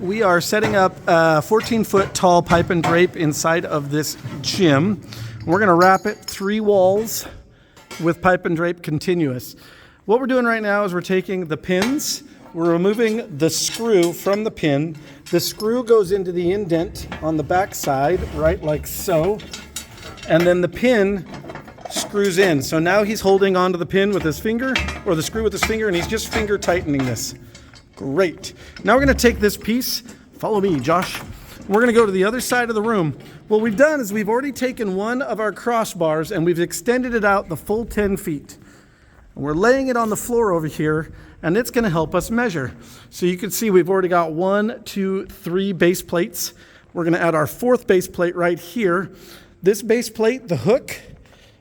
we are setting up a 14-foot tall pipe and drape inside of this gym. We're going to wrap it 3 walls with pipe and drape continuous. What we're doing right now is we're taking the pins, we're removing the screw from the pin. The screw goes into the indent on the back side, right, like so, and then the pin screws in. So now he's holding onto the pin with his finger, or the screw with his finger, and he's just finger tightening this. Great. Now we're going to take this piece. Follow me, Josh. We're going to go to the other side of the room. What we've done is we've already taken one of our crossbars and we've extended it out the full 10 feet. And we're laying it on the floor over here, and it's going to help us measure. So you can see we've already got 1, 2, 3 base plates. We're going to add our 4th base plate right here. This base plate, the hook,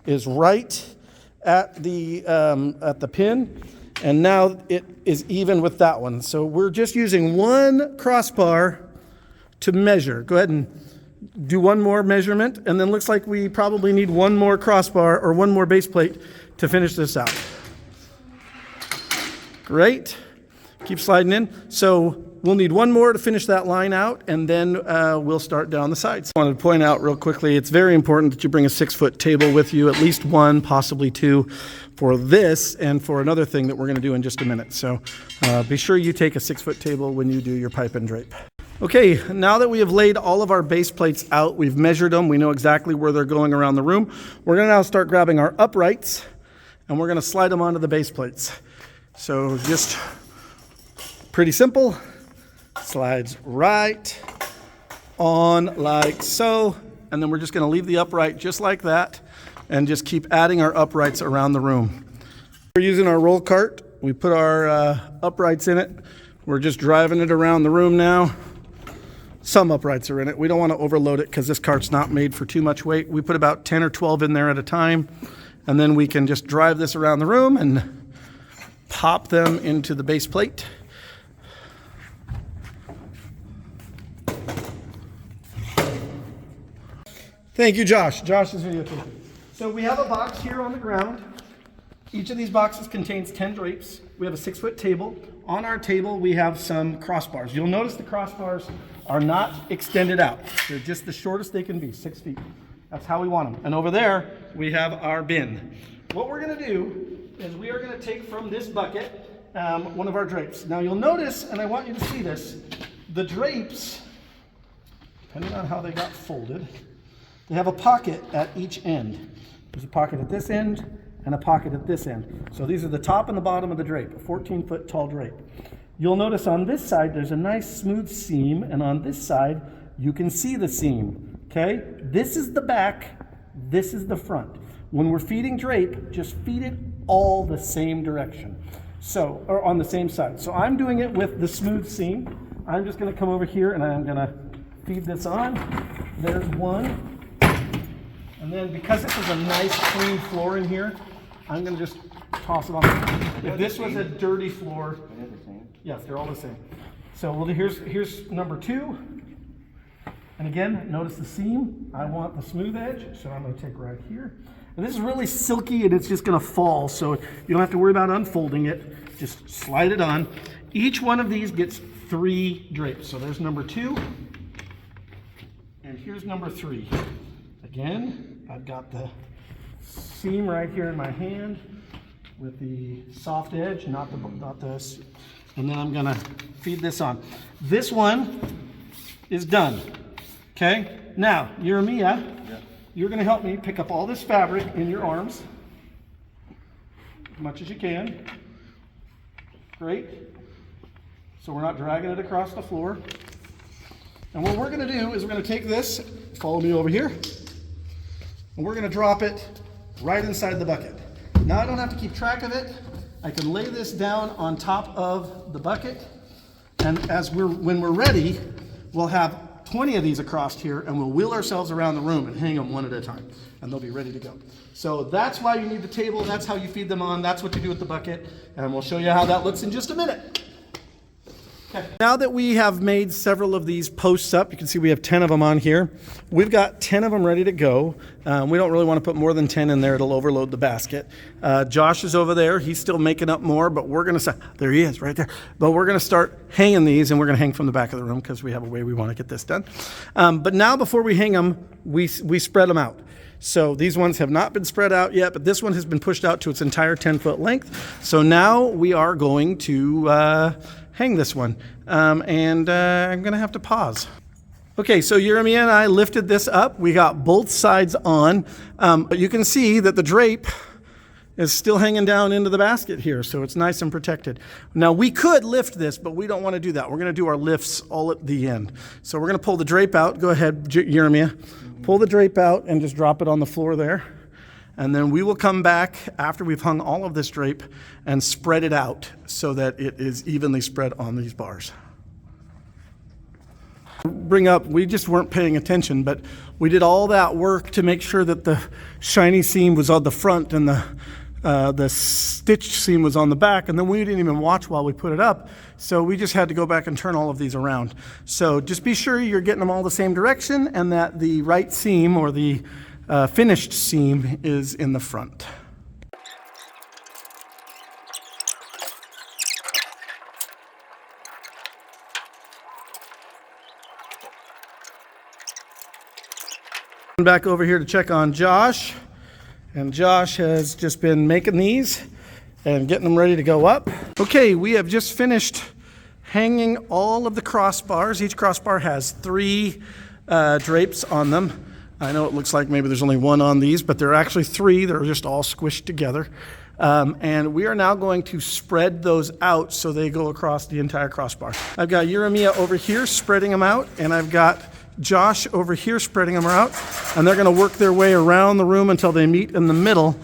is right at the pin. And now it is even with that one. So we're just using one crossbar to measure. Go ahead and do one more measurement. And then looks like we probably need one more crossbar or one more base plate to finish this out. Great. Keep sliding in. So we'll need one more to finish that line out, and then we'll start down the sides. I wanted to point out real quickly, it's very important that you bring a 6-foot table with you, at least 1, possibly 2, for this and for another thing that we're going to do in just a minute. So be sure you take a 6-foot table when you do your pipe and drape. Okay, now that we have laid all of our base plates out, we've measured them, we know exactly where they're going around the room, we're going to now start grabbing our uprights, and we're going to slide them onto the base plates. So just pretty simple. Slides right on like so, and then we're just going to leave the upright just like that and just keep adding our uprights around the room. We're using our roll cart. We put our uprights in it. We're just driving it around the room now. Some uprights are in it. We don't want to overload it because this cart's not made for too much weight. We put about 10 or 12 in there at a time, and then we can just drive this around the room and pop them into the base plate. Thank you, Josh. Josh is videotaping. So we have a box here on the ground. Each of these boxes contains 10 drapes. We have a 6-foot table. On our table, we have some crossbars. You'll notice the crossbars are not extended out. They're just the shortest they can be, 6 feet. That's how we want them. And over there, we have our bin. What we're going to do is we are going to take from this bucket one of our drapes. Now you'll notice, and I want you to see this, the drapes, depending on how they got folded, they have a pocket at each end. There's a pocket at this end and a pocket at this end. So these are the top and the bottom of the drape, a 14-foot tall drape. You'll notice on this side there's a nice smooth seam, and on this side you can see the seam. Okay? This is the back, this is the front. When we're feeding drape, just feed it all the same direction. So, or on the same side. So I'm doing it with the smooth seam. I'm just going to come over here and I'm going to feed this on. There's one. And then because this is a nice clean floor in here, I'm going to just toss it on. If this was a dirty floor, yes, they're all the same. So here's number 2. And again, notice the seam. I want the smooth edge, so I'm going to take right here. And this is really silky and it's just going to fall, so you don't have to worry about unfolding it. Just slide it on. Each one of these gets 3 drapes. So there's number 2. And here's number 3. Again, I've got the seam right here in my hand with the soft edge, not this. And then I'm going to feed this on. This one is done. Okay? Now, Jeremiah, you're going to help me pick up all this fabric in your arms as much as you can. Great. So we're not dragging it across the floor. And what we're going to do is we're going to take this, follow me over here, and we're going to drop it right inside the bucket. Now I don't have to keep track of it. I can lay this down on top of the bucket, and when we're ready, we'll have 20 of these across here, and we'll wheel ourselves around the room and hang them one at a time, and they'll be ready to go. So that's why you need the table. That's how you feed them on. That's what you do with the bucket, and we'll show you how that looks in just a minute. Now that we have made several of these posts up, you can see we have 10 of them on here. We've got 10 of them ready to go. We don't really want to put more than 10 in there. It'll overload the basket. Josh is over there. He's still making up more, but we're going to, there he is right there. But we're going to start hanging these, and we're going to hang from the back of the room because we have a way we want to get this done. But now before we hang them, we spread them out. So these ones have not been spread out yet, but this one has been pushed out to its entire 10-foot length. So now we are going to hang this one. I'm going to have to pause. Okay, so Jeremy and I lifted this up. We got both sides on, but you can see that the drape is still hanging down into the basket here, so it's nice and protected. Now, we could lift this, but we don't want to do that. We're going to do our lifts all at the end. So we're going to pull the drape out. Go ahead, Jeremy. Pull the drape out and just drop it on the floor there. And then we will come back after we've hung all of this drape and spread it out so that it is evenly spread on these bars. Bring up, we just weren't paying attention, but we did all that work to make sure that the shiny seam was on the front and the stitched seam was on the back, and then we didn't even watch while we put it up, so we just had to go back and turn all of these around. So just be sure you're getting them all the same direction and that the right seam or the finished seam is in the front. Back over here to check on Josh, and Josh has just been making these and getting them ready to go up. Okay, we have just finished hanging all of the crossbars. Each crossbar has 3 drapes on them. I know it looks like maybe there's only 1 on these, but there are actually 3. They're just all squished together. And we are now going to spread those out so they go across the entire crossbar. I've got Jeremiah over here spreading them out, and I've got Josh over here spreading them out, and they're going to work their way around the room until they meet in the middle.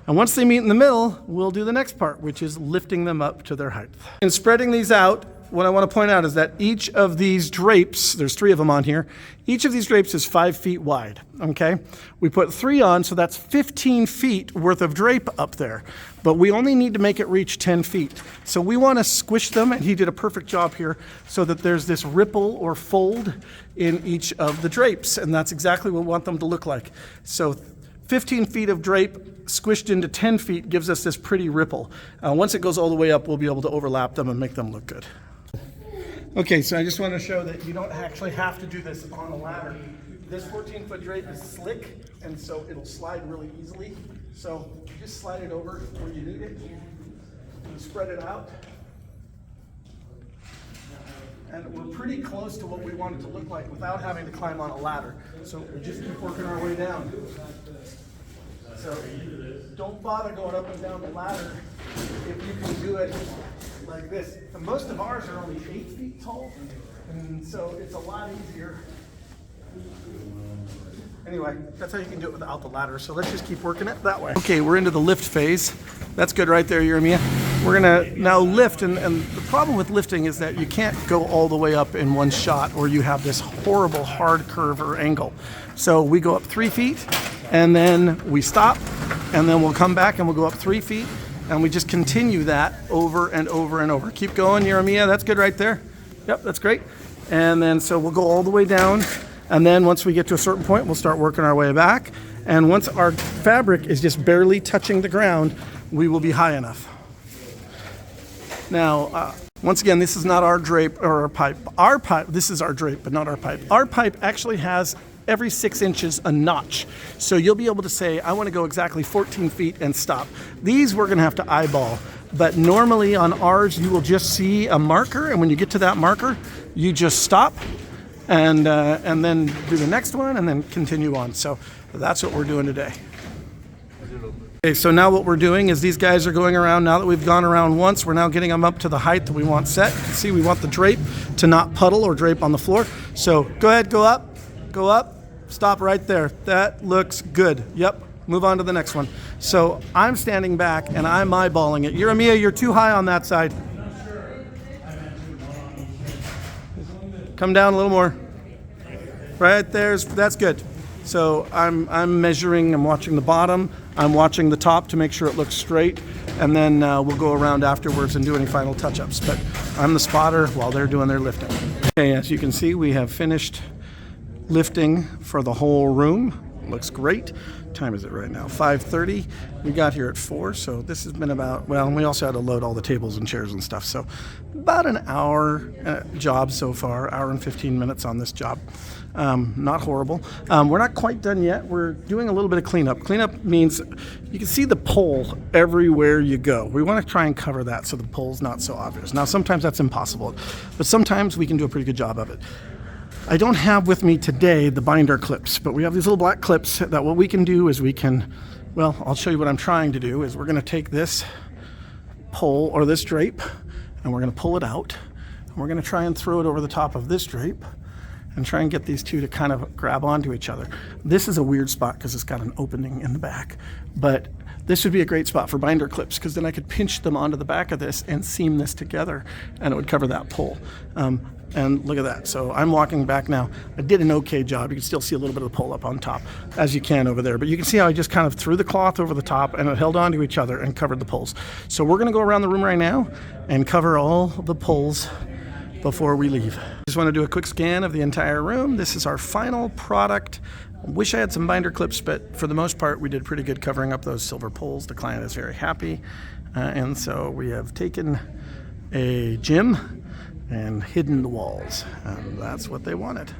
And once they meet in the middle, we'll do the next part, which is lifting them up to their height. In spreading these out, what I want to point out is that each of these drapes, there's 3 of them on here, each of these drapes is 5 feet wide, okay? We put 3 on, so that's 15 feet worth of drape up there, but we only need to make it reach 10 feet. So we want to squish them, and he did a perfect job here, so that there's this ripple or fold in each of the drapes, and that's exactly what we want them to look like. So 15 feet of drape squished into 10 feet gives us this pretty ripple. Once it goes all the way up, we'll be able to overlap them and make them look good. Okay, so I just want to show that you don't actually have to do this on a ladder. This 14-foot drape is slick, and so it'll slide really easily. So just slide it over where you need it, and spread it out. And we're pretty close to what we want it to look like without having to climb on a ladder. So we just keep working our way down. So don't bother going up and down the ladder if you can do it like this. And most of ours are only 8 feet tall, and so it's a lot easier. Anyway, that's how you can do it without the ladder. So let's just keep working it that way. Okay, we're into the lift phase. That's good right there, Jeremiah. We're gonna now lift, and the problem with lifting is that you can't go all the way up in one shot, or you have this horrible hard curve or angle. So we go up 3 feet, and then we stop, and then we'll come back and we'll go up 3 feet, and we just continue that over and over and over. Keep going, Jeremiah. That's good right there. Yep, that's great. And then so we'll go all the way down, and then once we get to a certain point, we'll start working our way back. And once our fabric is just barely touching the ground, we will be high enough. Now, once again, this is not our drape or our pipe. Our pipe, this is our drape, but not our pipe. Our pipe actually has every 6 inches a notch. So you'll be able to say, I want to go exactly 14 feet and stop. These we're going to have to eyeball. But normally on ours, you will just see a marker. And when you get to that marker, you just stop and then do the next one and then continue on. So that's what we're doing today. Okay, so now what we're doing is these guys are going around. Now that we've gone around once, we're now getting them up to the height that we want set. You can see we want the drape to not puddle or drape on the floor. So go ahead, go up, stop right there. That looks good. Yep, move on to the next one. So I'm standing back and I'm eyeballing it. Jeremiah, you're too high on that side. Come down a little more. Right there's, that's good. So I'm measuring, I'm watching the bottom, I'm watching the top to make sure it looks straight, and then we'll go around afterwards and do any final touch-ups. But I'm the spotter while they're doing their lifting. Okay, as you can see, we have finished lifting for the whole room. Looks great. Time is it right now? 5:30. We got here at 4, so this has been about, well, we also had to load all the tables and chairs and stuff, so about an hour job so far, hour and 15 minutes on this job. Not horrible. We're not quite done yet. We're doing a little bit of cleanup. Cleanup means you can see the pole everywhere you go. We want to try and cover that so the pole's not so obvious. Now, sometimes that's impossible, but sometimes we can do a pretty good job of it. I don't have with me today the binder clips, but we have these little black clips that what we can do is we can, well, I'll show you what I'm trying to do is we're going to take this pole or this drape and we're going to pull it out and we're going to try and throw it over the top of this drape and try and get these two to kind of grab onto each other. This is a weird spot because it's got an opening in the back, but this would be a great spot for binder clips because then I could pinch them onto the back of this and seam this together and it would cover that pole. And look at that. So I'm walking back now. I did an okay job. You can still see a little bit of the pole up on top, as you can over there. But you can see how I just kind of threw the cloth over the top and it held onto each other and covered the poles. So we're going to go around the room right now and cover all the poles before we leave. Just want to do a quick scan of the entire room. This is our final product. I wish I had some binder clips, but for the most part, we did pretty good covering up those silver poles. The client is very happy. And so we have taken a gym and hidden the walls. And that's what they wanted.